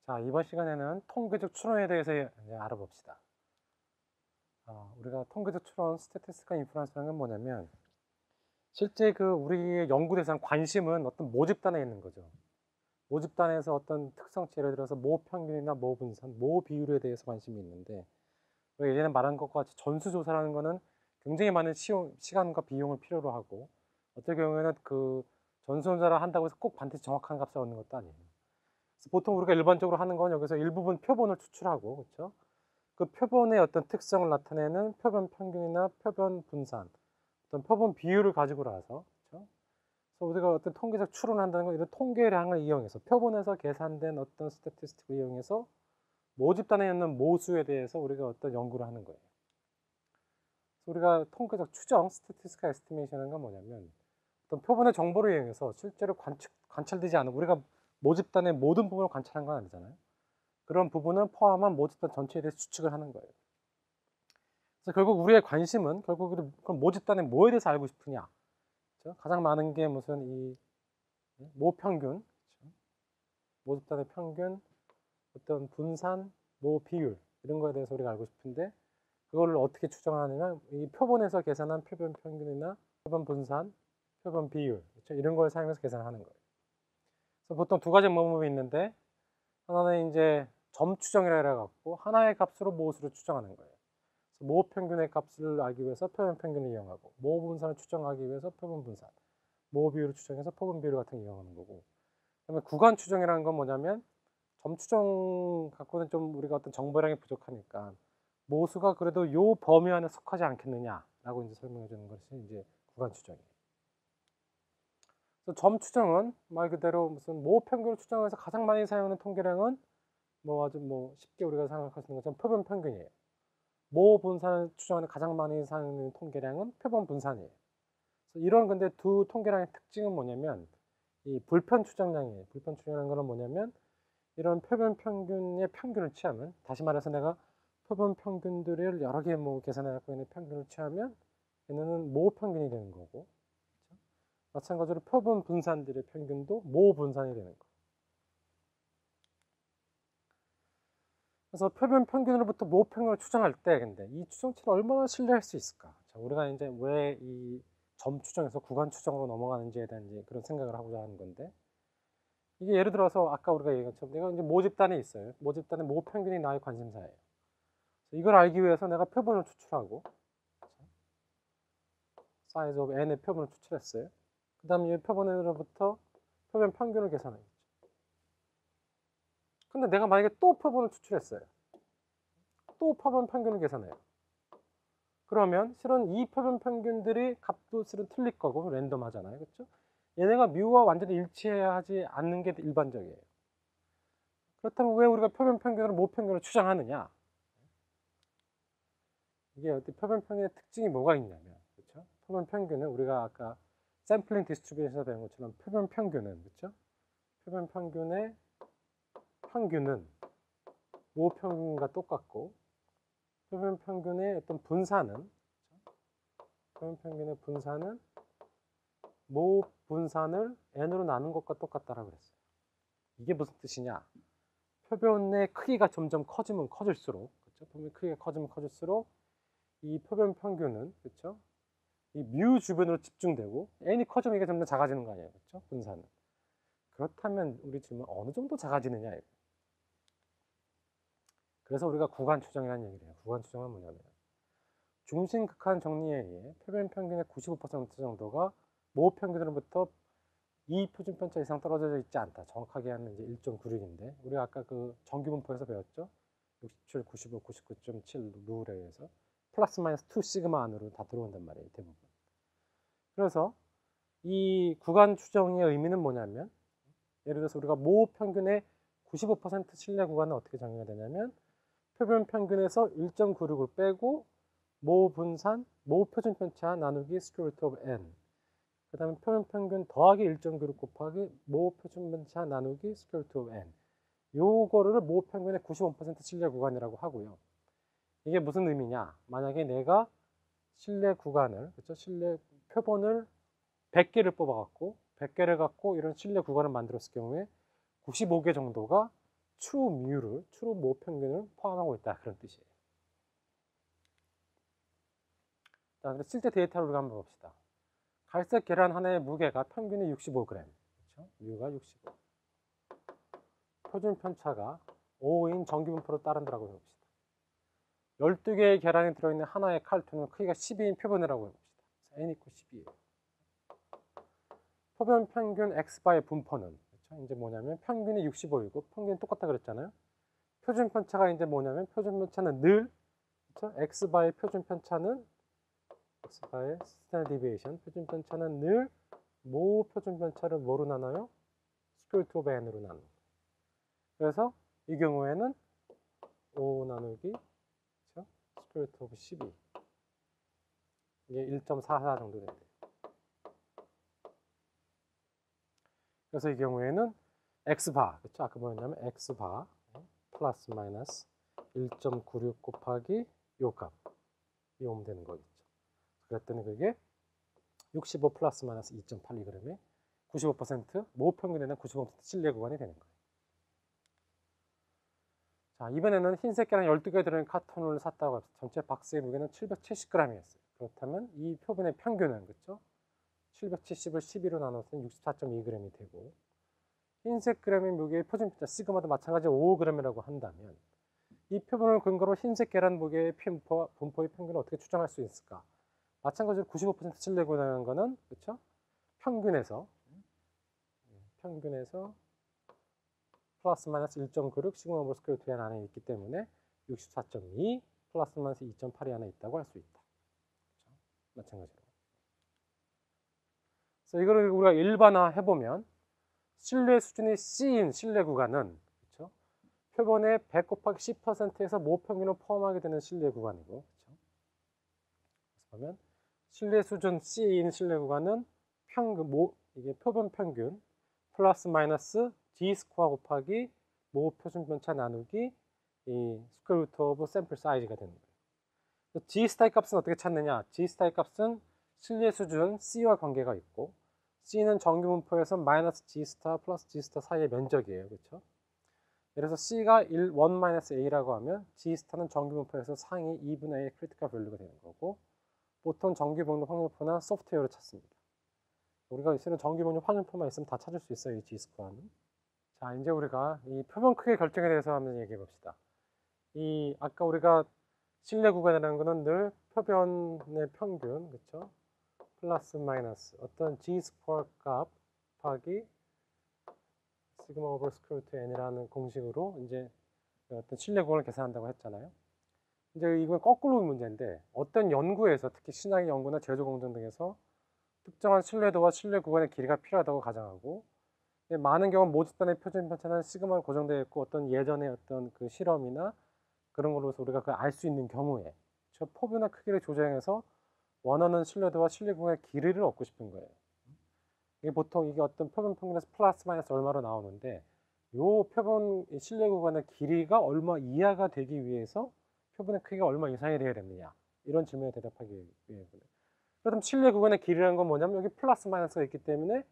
자, 이번 시간에는 통계적 추론에 대해서 이제 알아봅시다. 우리가 통계적 추론, Statistical Inference라는 건 뭐냐면, 실제 우리의 연구 대상 관심은 어떤 모집단에 있는 거죠. 모집단에서 어떤 특성치, 예를 들어서 모 평균이나 모 분산, 모 비율에 대해서 관심이 있는데, 예전에 말한 것과 같이 전수조사라는 거는 굉장히 많은 시간과 비용을 필요로 하고, 어떤 경우에는 전수조사를 한다고 해서 꼭 반드시 정확한 값을 얻는 것도 아니에요. 그래서 보통 우리가 일반적으로 하는 건 여기서 일부분 표본을 추출하고, 그렇죠? 그 표본의 어떤 특성을 나타내는 표본 평균이나 표본 분산, 어떤 표본 비율을 가지고 나서, 그렇죠? 그래서 우리가 어떤 통계적 추론을 한다는 건 이런 통계량을 이용해서 표본에서 계산된 어떤 스태티스틱을 이용해서 모집단에 있는 모수에 대해서 우리가 어떤 연구를 하는 거예요. 그래서 우리가 통계적 추정, statistical estimation은 건 뭐냐면 어떤 표본의 정보를 이용해서 실제로 관찰되지 않은, 우리가 모집단의 모든 부분을 관찰한 건 아니잖아요. 그런 부분을 포함한 모집단 전체에 대해서 추측을 하는 거예요. 그래서 결국 우리의 관심은 결국 그럼 모집단의 뭐에 대해서 알고 싶으냐. 그렇죠? 가장 많은 게 무슨 모평균, 그렇죠? 모집단의 평균, 어떤 분산, 모비율 이런 거에 대해서 우리가 알고 싶은데 그거를 어떻게 추정하느냐, 이 표본에서 계산한 표본 평균이나 표본 분산, 표본 비율, 그렇죠? 이런 걸 사용해서 계산하는 거예요. 그래서 보통 두 가지 방법이 있는데, 하나는 이제 점 추정이라 해갖고 하나의 값으로 모수를 추정하는 거예요. 그래서 모 평균의 값을 알기 위해서 표본 평균을 이용하고, 모 분산을 추정하기 위해서 표본 분산, 모 비율을 추정해서 표본 비율 같은 걸 이용하는 거고, 그다음에 구간 추정이라는 건 뭐냐면 점 추정 갖고는 좀 우리가 어떤 정보량이 부족하니까 모수가 그래도 요 범위 안에 속하지 않겠느냐라고 이제 설명해 주는 것이 이제 구간 추정이에요. 그래서 점 추정은 말 그대로 무슨 모 평균을 추정해서 가장 많이 사용하는 통계량은 아주 쉽게 우리가 생각할 수 있는 것처럼 표본 평균이에요. 모 분산을 추정하는 가장 많이 사용하는 통계량은 표본 분산이에요. 그래서 이런 근데 두 통계량의 특징은 뭐냐면 이 불편 추정량이에요. 불편 추정이라는 거는 뭐냐면 이런 표본 평균의 평균을 취하면, 다시 말해서 내가 표본 평균들을 여러 개 계산해 갖고 있는 평균을 취하면 얘네는 모 평균이 되는 거고, 그렇죠? 마찬가지로 표본 분산들의 평균도 모 분산이 되는 거. 그래서 표본 평균으로부터 모 평균을 추정할 때 근데 이 추정치를 얼마나 신뢰할 수 있을까? 자, 우리가 이제 왜 이 점 추정에서 구간 추정으로 넘어가는지에 대한 이제 그런 생각을 하고자 하는 건데, 이게 예를 들어서 아까 우리가 얘기한 것처럼 내가 이제 모집단에 있어요. 모집단의 모 평균이 나의 관심사예요. 이걸 알기 위해서 내가 표본을 추출하고, size of n의 표본을 추출했어요. 그 다음에 이 표본으로부터 표본 평균을 계산하겠죠. 근데 내가 만약에 또 표본을 추출했어요. 또 표본 평균을 계산해요. 그러면 실은 이 표본 평균들이 값도 실은 틀릴 거고 랜덤하잖아요. 그렇죠? 얘네가 뮤와 완전히 일치해야 하지 않는 게 일반적이에요. 그렇다면 왜 우리가 표본 평균으로 모 평균을 추정하느냐? 이게 어떤 표본 평균의 특징이 뭐가 있냐면, 그렇죠? 표본 평균은 우리가 아까 샘플링 디스트리뷰션에서 배운 것처럼 표본 평균은, 그렇죠? 표본 평균의 평균은 모 평균과 똑같고, 표본 평균의 어떤 분산은, 그렇죠? 표본 평균의 분산은 모 분산을 n으로 나눈 것과 똑같다라고 그랬어요. 이게 무슨 뜻이냐? 표본의 크기가 점점 커지면 커질수록, 그렇죠? 표본의 크기가 커지면 커질수록 이 표본 평균은, 그렇죠? 이 뮤 주변으로 집중되고 n이 커지면 이게 점점 작아지는 거 아니에요, 그렇죠? 분산은. 그렇다면 우리 질문 어느 정도 작아지느냐? 그래서 우리가 구간 추정이라는 얘기를 해요. 구간 추정은 뭐냐면 중심 극한 정리에 의해 표본 평균의 95% 정도가 모 평균으로부터 2표준 편차 이상 떨어져 있지 않다. 정확하게 하면 이제 1.96인데 우리가 아까 그 정규분포에서 배웠죠. 67, 95, 99.7 룰에 의해서 플러스 마이너스 2 시그마 안으로 다 들어온단 말이에요, 대부분. 그래서 이 구간 추정의 의미는 뭐냐면, 예를 들어서 우리가 모 평균의 95% 신뢰 구간은 어떻게 정의가 되냐면 표본 평균에서 1.96을 빼고 모 분산, 모 표준 편차 나누기 스퀘어 루트 오브 n, 그 다음에 표본 평균 더하기 1.96 곱하기 모 표준 편차 나누기 스퀘어 루트 오브 n, 요거를 모 평균의 95% 신뢰 구간이라고 하고요. 이게 무슨 의미냐? 만약에 내가 신뢰 구간을, 그렇죠? 신뢰 표본을 100개를 뽑아갖고 100개를 갖고 이런 신뢰 구간을 만들었을 경우에 95개 정도가 true 모평균을 포함하고 있다, 그런 뜻이에요. 자, 그래서 실제 데이터를 우리가 한번 봅시다. 갈색 계란 하나의 무게가 평균이 65g, 그렇죠? 무게가 65. 표준 편차가 5인 정기분포로 따른다라고 해봅시다. 12개의 계란이 들어있는 하나의 칼통은 크기가 12인 표변이라고 해봅시다. n equal 12예요. 표변 평균 x바의 분포는, 그렇죠? 이제 뭐냐면 평균이 65이고 평균이 똑같다 그랬잖아요. 표준 편차가 이제 뭐냐면 표준 편차는 늘, 그렇죠? x바의 표준 편차는 x바의 스탠다드 디비에이션, 표준 편차는 늘 모 표준 편차를 뭐로 나눠요? 스퀘어 루트 오브 n으로 나눠요. 그래서 이 경우에는 5 나누기 스퀘어 루트 오브 12, 이게 1.44 정도 된대요. 그래서 이 경우에는 x바, 그렇죠? 아까 뭐였냐면 x바 플러스 마이너스 1.96 곱하기 요 값, 이 오면 되는 거겠죠. 그랬더니 그게 65 플러스 마이너스 2.82g에 95% 모평균에는 95% 신뢰 구간이 되는 거예요. 자, 이번에는 흰색 계란 12개 들어있는 카톤을 샀다고 합시다. 전체 박스의 무게는 770g이었어요. 그렇다면 이 표본의 평균은, 그렇죠? 770을 12로 나눠서 64.2g이 되고, 흰색 그램의 무게의 표준 편차 시그마도 마찬가지로 5g이라고 한다면 이 표본을 근거로 흰색 계란 무게의 분포의 평균을 어떻게 추정할 수 있을까? 마찬가지로 95% 신뢰 구간이라는 거는, 그렇죠? 평균에서 플러스 마이너스 1.96 시그마 오버 스퀘어 루트 n 안에 있기 때문에 64.2 플러스 마이너스 2.8이 안에 있다고 할 수 있다. 그렇죠? 마찬가지로. 그래서 이거를 우리가 일반화 해보면 신뢰 수준이 C인 신뢰 구간은, 그렇죠? 표본의 100 곱하기 10%에서 모평균을 포함하게 되는 신뢰 구간이고, 그렇죠? 그래서 보면 신뢰 수준 C인 신뢰 구간은 이게 표본 평균 플러스 마이너스 G 스코어 곱하기 모 표준 편차 나누기 이 스퀘어 루트 오브 샘플 사이즈가 되는 거예요. G 스타의 값은 어떻게 찾느냐? G 스타의 값은 신뢰 수준 C와 관계가 있고, C는 정규분포에서 마이너스 G 스타 플러스 G 스타 사이의 면적이에요, 그렇죠? 그래서 C가 1 마이너스 A라고 하면 G 스타는 정규분포에서 상위 2분의 A의 크리티컬 밸류가 되는 거고, 보통 정규분포 확률표나 소프트웨어로 찾습니다. 우리가 쓰는 정규분포 확률표만 있으면 다 찾을 수 있어요, 이 G 스코어는. 자, 이제 우리가 이 표본 크기 결정에 대해서 한번 얘기해 봅시다. 아까 우리가 신뢰 구간이라는 거는 늘 표변의 평균, 그렇죠? 플러스 마이너스 어떤 G 스코어 값 곱하기 시그마 오버 스퀘어 루트 n이라는 공식으로 이제 어떤 신뢰 구간을 계산한다고 했잖아요. 이제 이건 거꾸로 문제인데, 어떤 연구에서 특히 신학의 연구나 제조 공정 등에서 특정한 신뢰도와 신뢰 구간의 길이가 필요하다고 가정하고, 많은 경우 모집단의 표준 편차는 시그마로 고정되어 있고, 어떤 예전의 어떤 그 실험이나 그런 걸로서 우리가 그 알 수 있는 경우에 저 포뷰나 크기를 조정해서 원하는 신뢰도와 신뢰 구간의 길이를 얻고 싶은 거예요. 이게 보통 이게 어떤 표본 평균에서 플러스 마이너스 얼마로 나오는데, 요 표본 신뢰 구간의 길이가 얼마 이하가 되기 위해서 표본의 크기가 얼마 이상이 되어야 되느냐, 이런 질문에 대답하기 위해서는. 그럼 신뢰 구간의 길이라는 건 뭐냐면 여기 플러스 마이너스가 있기 때문에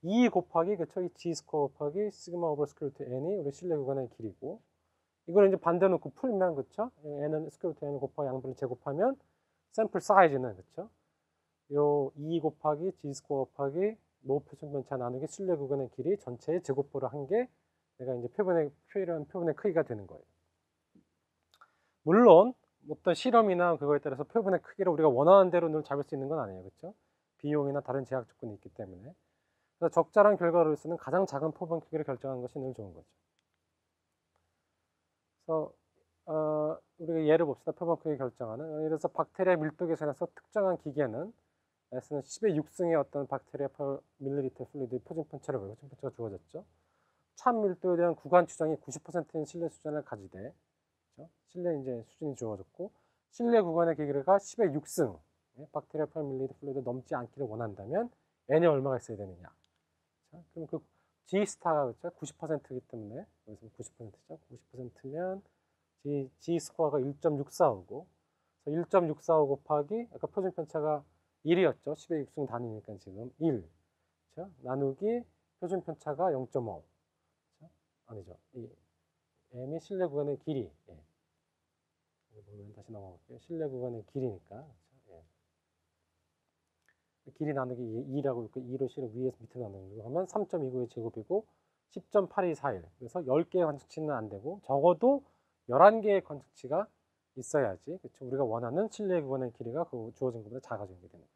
2 곱하기, 그쵸? 이 G 스코어 곱하기 시그마 오버 스퀘어 루트 n이 우리 신뢰 구간의 길이고, 이걸 이제 반대 놓고 풀면, 그쵸? n은 스퀘어 루트 n 곱하기 양변을 제곱하면 샘플 사이즈는, 그쵸? 요 2 곱하기 G 스코어 곱하기 모 표준 편차 나누기 신뢰 구간의 길이 전체의 제곱보를 한 게 내가 이제 표본의 크기가 되는 거예요. 물론 어떤 실험이나 그거에 따라서 표본의 크기를 우리가 원하는 대로 늘 잡을 수 있는 건 아니에요, 그렇죠? 비용이나 다른 제약 조건이 있기 때문에. 그래서 적절한 결과로서는 가장 작은 표본 크기를 결정하는 것이 늘 좋은 거죠. 그래서 우리가 예를 봅시다. 표본 크기 결정하는. 예를 들어서 박테리아 밀도 계산에서 특정한 기계는 S는 10의 6승의 어떤 박테리아 per 밀리리터 플루이드의 표준 편차를 보고 표준 편차가 주어졌죠. 참 밀도에 대한 구간 추정이 90%인 신뢰 수준을 가지되, 그렇죠? 신뢰 이제 수준이 주어졌고, 신뢰 구간의 길이가 10의 6승 박테리아 per 밀리리터 플루이드 넘지 않기를 원한다면 n이 얼마가 있어야 되느냐? 그렇죠? 그럼 그 G 스타가, 그렇죠? 90%이기 때문에 여기서 90%죠. 90%면 G 스코어가 1.645고, 1.645 곱하기 아까 표준 편차가 1이었죠. 10의 6승 단위니까 지금 1. 그렇죠? 나누기 표준 편차가 0.5. 그렇죠? 아니죠. m이 실내 구간의 길이. 예. 다시 넘어갈게요. 실내 구간의 길이니까. 그렇죠? 예. 길이 나누기 2라고 있고 2로 실을 위에서 밑으로 나누는 거 하면 3.29의 제곱이고 10.8241. 그래서 10개의 관측치는 안 되고 적어도 11개의 관측치가 있어야지. 그렇죠? 우리가 원하는 실내 구간의 길이가 그 주어진 것보다 작아지게 되는 거예요.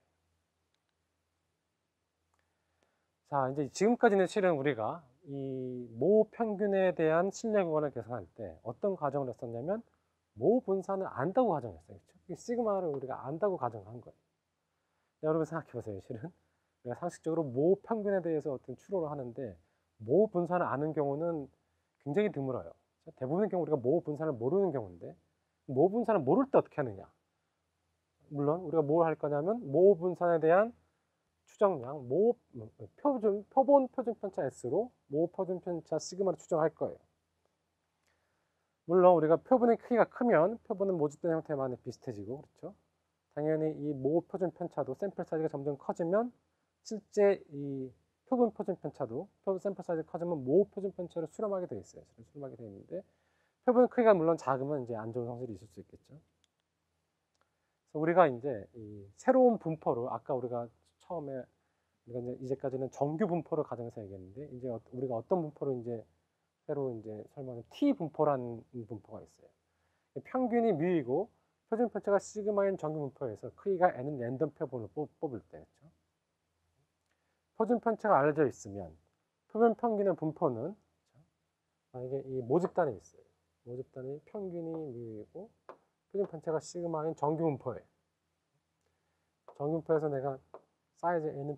자, 이제 지금까지는 실은 우리가 이 모 평균에 대한 실내 구간을 계산할 때 어떤 가정을 했었냐면 모 분산을 안다고 가정했어요. 그렇죠? 시그마를 우리가 안다고 가정한 거예요. 여러분 생각해 보세요. 실은 우리가 상식적으로 모 평균에 대해서 어떤 추론을 하는데 모 분산을 아는 경우는 굉장히 드물어요. 대부분의 경우 우리가 모 분산을 모르는 경우인데 모 분산을 모를 때 어떻게 하느냐? 물론 우리가 뭘 할 거냐면 모 분산에 대한 추정량, 표본 표준 편차 S로 모 표준 편차 시그마를 추정할 거예요. 물론 우리가 표본의 크기가 크면 표본은 모집된 형태만 비슷해지고 그렇죠. 당연히 이 모 표준 편차도 샘플 사이즈가 점점 커지면 실제 이 표본 표준 편차도 샘플 사이즈가 커지면 모 표준 편차를 수렴하게 되어 있어요. 수렴하게 되어 있는데 표본 크기가 물론 작으면 이제 안 좋은 성질이 있을 수 있겠죠. 그래서 우리가 이제 이 새로운 분포를 아까 우리가 처음에 우리가 이제까지는 정규 분포를 가정해서 얘기했는데 이제 우리가 어떤 분포를 이제 새로 이제 설명하는 T 분포라는 분포가 있어요. 평균이 뮤이고 표준 편차가 시그마인 정규 분포에서 크기가 n은 랜덤 표본을 뽑을 때 그렇죠? 표준 편차가 알려져 있으면 표본 평균의 분포는 그렇죠? 만약에 이 모집단에 있어요. 모집단이 평균이 뮤이고 표준 편차가 시그마인 정규 분포에 정규 분포에서 내가 사이즈 n은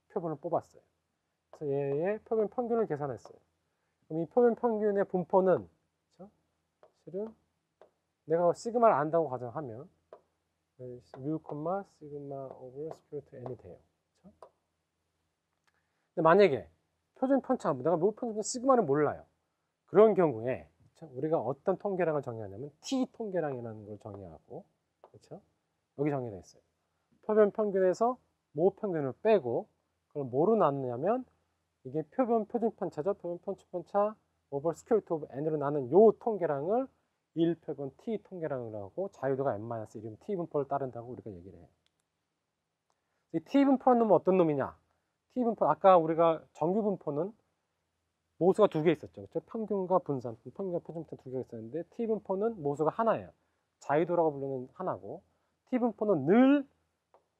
표본을 뽑았어요. 그래서 얘의 표본 평균을 계산했어요. 그럼 이 표본 평균의 분포는 그렇죠? 실은 내가 시그마를 안다고 가정하면 뮤, 시그마 오버 스퀘어루트 n이 돼요. 그렇죠? 근데 만약에 표준 편차, 내가 뮤 표준 시그마를 몰라요. 그런 경우에 그렇죠? 우리가 어떤 통계량을 정의하냐면 T 통계량이라는 걸 정의하고 그렇죠? 여기 정의되어 있어요. 표본 평균에서 모 평균을 빼고 그럼 뭐로 나누냐면 이게 표본 표준 편차죠. 표본 표준 편차 오버 스퀘어루트 오브 n으로 나눈 요 통계량을 1표본 t 통계량이라고 하고 자유도가 n-1이면 t 분포를 따른다고 우리가 얘기를 해요. 이 t 분포는 놈은 어떤 놈이냐? t 분포 아까 우리가 정규 분포는 모수가 두 개 있었죠. 그렇죠? 평균과 분산, 평균과 표준 편차 두 개가 있었는데 t 분포는 모수가 하나예요. 자유도라고 부르는 하나고 t 분포는 늘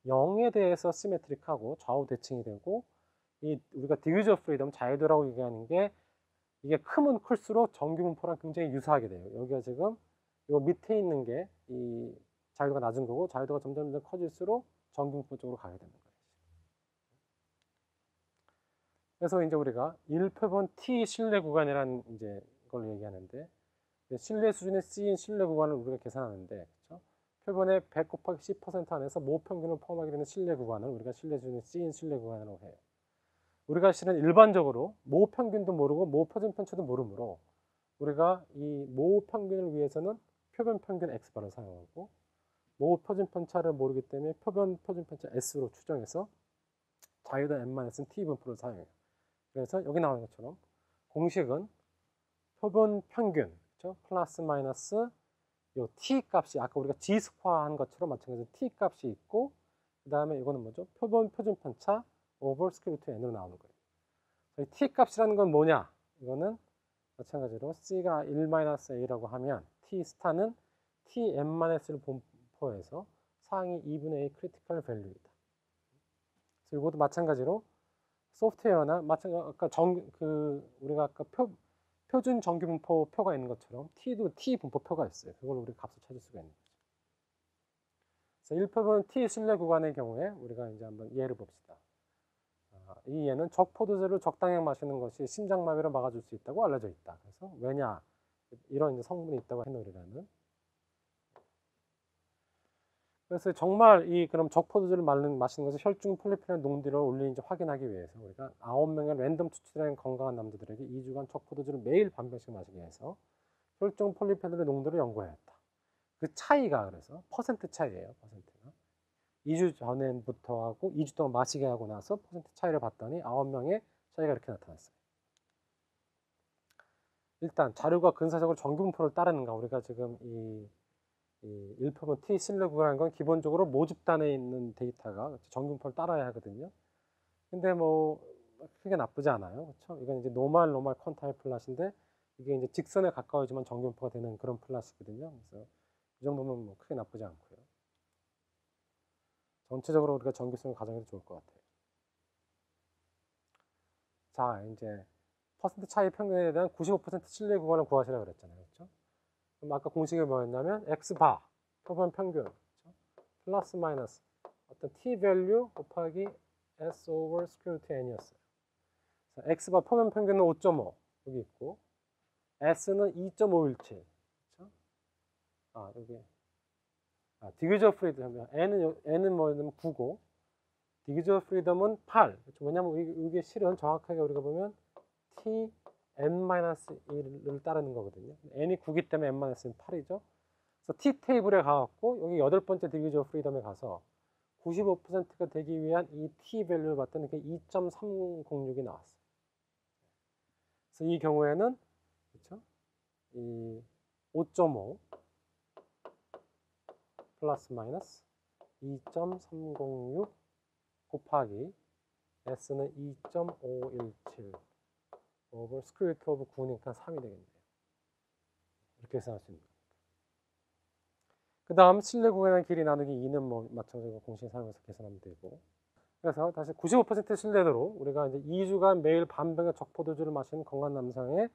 0에 대해서 시메트릭하고 좌우 대칭이 되고 이 우리가 디그리 오브 프리덤 자유도라고 얘기하는 게 이게 크면 클수록 정규 분포랑 굉장히 유사하게 돼요. 여기가 지금 요 밑에 있는 게 이 자유도가 낮은 거고 자유도가 점점 커질수록 정규 분포 쪽으로 가게 되는 거예요. 그래서 이제 우리가 1표본 T 신뢰 구간이라는 이제 걸 얘기하는데 신뢰 수준의 C인 신뢰 구간을 우리가 계산하는데 그렇죠? 표본의 100 곱하기 10% 안에서 모 평균을 포함하게 되는 신뢰 구간을 우리가 신뢰 수준의 C인 신뢰 구간이라고 해요. 우리가 실은 일반적으로 모 평균도 모르고 모 표준 편차도 모르므로 우리가 이 모 평균을 위해서는 표본 평균 X바를 사용하고 모 표준 편차를 모르기 때문에 표본 표준 편차 S로 추정해서 자유도 n-t 분포를 사용해요. 그래서 여기 나오는 것처럼 공식은 표본 평균 그렇죠? 플러스 마이너스 요 t 값이 아까 우리가 g 스퀘어한 것처럼 마찬가지로 t 값이 있고 그 다음에 이거는 뭐죠? 표본 표준 편차 오버 스퀘어루트 n으로 나오는 거예요. t 값이라는 건 뭐냐? 이거는 마찬가지로 c가 1-a라고 하면 t 스타는 tn-를 분포해서 상위 2분의 a 크리티컬 밸류이다. 그래서 이것도 마찬가지로 소프트웨어나 아까 우리가 아까 표준 정규 분포 표가 있는 것처럼 t도 t 분포 표가 있어요. 그걸 우리 값을 찾을 수가 있는 거죠. 그래서 1표본 t 신뢰 구간의 경우에 우리가 이제 한번 예를 봅시다. 이 얘는 적포도주를 적당량 마시는 것이 심장마비를 막아줄 수 있다고 알려져 있다. 그래서 왜냐? 이런 이제 성분이 있다고 해놓으라는. 그래서 정말 그럼 적포도주를 마시는 것이 혈중 폴리페놀 농도를 올리는지 확인하기 위해서 우리가 9명의 랜덤 추출된 건강한 남자들에게 2주간 적포도주를 매일 반 병씩 마시게 해서 혈중 폴리페놀의 농도를 연구하였다. 그 차이가 그래서 퍼센트 차이예요. 퍼센트가. 2주 전부터 하고 2주 동안 마시게 하고 나서 퍼센트 차이를 봤더니 9명의 차이가 이렇게 나타났어요. 일단 자료가 근사적으로 정규분포를 따르는가. 우리가 지금 이 1표본 T 신뢰 구간이라는 건 기본적으로 모집단에 있는 데이터가 정규분포를 따라야 하거든요. 근데 뭐 크게 나쁘지 않아요. 그렇죠? 이건 이제 노멀 컨타일 플랫인데 이게 이제 직선에 가까워지만 정규분포가 되는 그런 플랫이거든요. 그래서 이 정도면 뭐 크게 나쁘지 않고요. 전체적으로 우리가 정규성을 가정해도 좋을 것 같아요. 자, 이제 퍼센트 차이 평균에 대한 95% 신뢰 구간을 구하시라고 그랬잖아요. 그렇죠? 그럼 아까 공식이 뭐였냐면 x바 표본 평균, 그렇죠? 플러스 마이너스 어떤 t 밸류 곱하기 s over square root n이었어요. x바 표본 평균은 5.5 여기 있고 s는 2.517. 그렇죠? 아, 여기 디그저 프리덤 n은 뭐냐면 9고 디그저 프리덤은 8. 그렇죠? 왜냐면 이게 실은 정확하게 우리가 보면 t n-1을 따르는 거거든요. n이 9기 때문에 n-1은 8이죠. 그래서 t 테이블에 가갖고 여기 8번째 디그저 프리덤에 가서 95%가 되기 위한 이 t 밸류를 봤더니 2.306이 나왔어요. 그래서 이 경우에는 그렇죠? 이 5.5 플러스 마이너스 2.306 곱하기 s는 2.517 over square root of 9니까 3이 되겠네요. 이렇게 계산할 수 있는 겁니다. 그 다음 신뢰 구간의 길이 나누기 2는 뭐 마찬가지로 공식 사용해서 계산하면 되고. 그래서 다시 95% 신뢰도로 우리가 이제 2주간 매일 반병의 적포도주를 마신 건강 남성의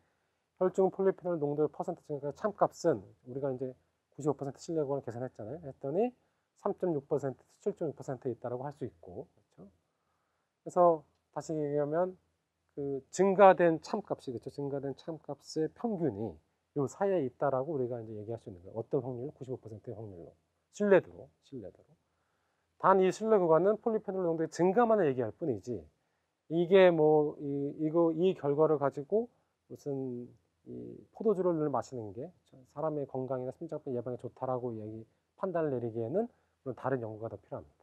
혈중 폴리페놀 농도 퍼센트 증가 참값은 우리가 이제 95% 신뢰 구간을 계산했잖아요. 했더니 3.6%, 7.6%에 있다라고 할 수 있고, 그렇죠? 그래서 다시 얘기하면 그 증가된 참값이 그렇죠. 증가된 참값의 평균이 요 사이에 있다라고 우리가 이제 얘기할 수 있는 거예요. 어떤 확률로? 95%의 확률로. 신뢰도로. 단 이 신뢰 구간은 폴리페놀 농도의 증가만을 얘기할 뿐이지 이게 뭐 이 결과를 가지고 무슨 이 포도주를 마시는 게 사람의 건강이나 심장병 예방에 좋다라고 판단을 내리기에는 다른 연구가 더 필요합니다.